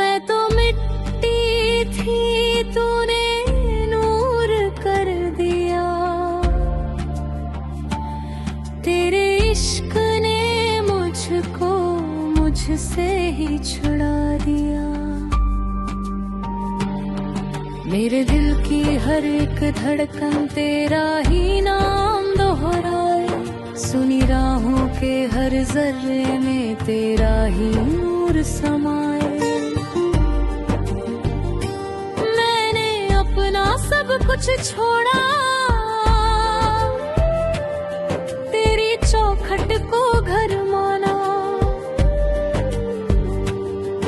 मैं तो मिट्टी थी, तूने नूर कर दिया। तेरे इश्क ने मुझको मुझसे ही छुड़ा दिया। मेरे दिल की हर एक धड़कन तेरा ही नाम दोहराए, सुनी राहों के हर जर्रे में तेरा ही नूर समाए। मैंने अपना सब कुछ छोड़ा, तेरी चौखट को घर माना।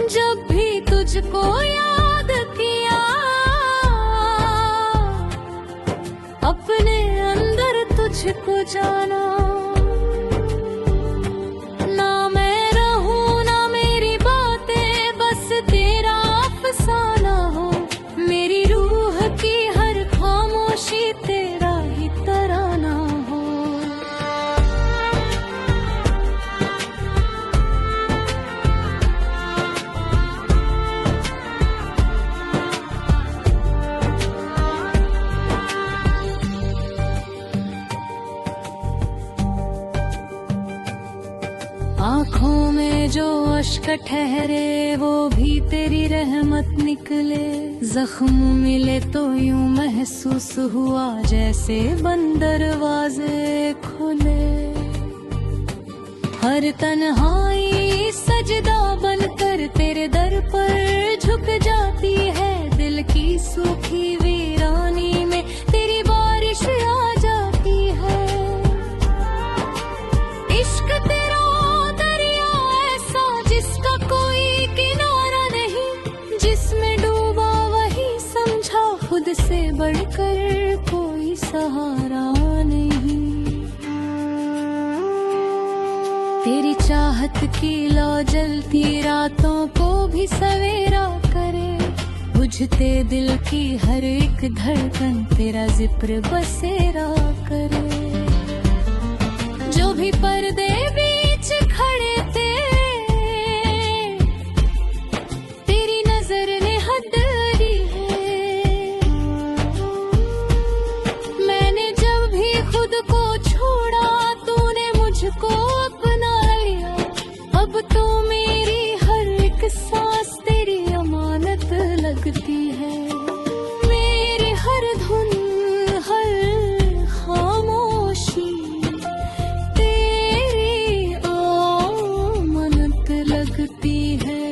जब भी तुझको याद किया, अपने अंदर तुझको जाना। ना मैं रहूं ना मेरी बातें, बस तेरा अफसाना हो। मेरी रूह की हर खामोशी तेरा ही तराना हो। आँखों में जो अश्क ठहरे वो भी तेरी रहमत निकले। जख्म मिले तो यूं महसूस हुआ जैसे बंद दरवाजे खुले। हर तन्हाई सजदा बनकर तेरे दर पर झुक जाती है। दिल की सूखी वीरानी में तेरी बारिश आ जाती है। इश्क तेरा दरिया ऐसा जिसका कोई किनारा नहीं, जिसमें डूबा वही समझा खुद से बढ़कर कोई सहारा नहीं। तेरी चाहत की लौ जलती रातों को भी सवेरा करे। बुझते दिल की हर एक धड़कन तेरा जिक्र बसेरा करे। जो भी पर्दे बीच खड़े थे, तेरी नजर ने हद ली है। मैंने जब भी खुद को छोड़ा, तूने मुझको अपना लिया। अब तो मेरी हर एक सांस तेरी अमानत लगती है। मेरी हर धुन हर खामोशी तेरी अमानत लगती है।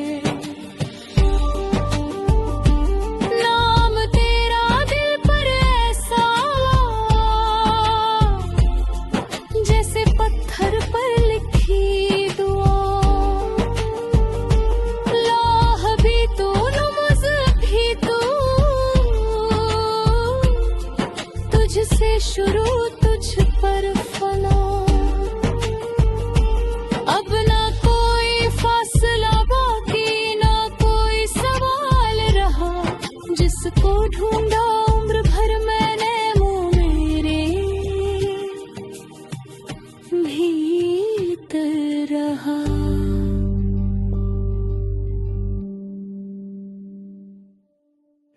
नाम तेरा दिल पर ऐसा जैसे पत्थर पर लिखी दुआ। लाह भी तू नमाज भी तू, तुझसे शुरू तुझ पर फना। अब ना कोई फासला बाकी, ना कोई सवाल रहा। जिसको ढूंढा उम्र भर मैंने, वो मेरे भी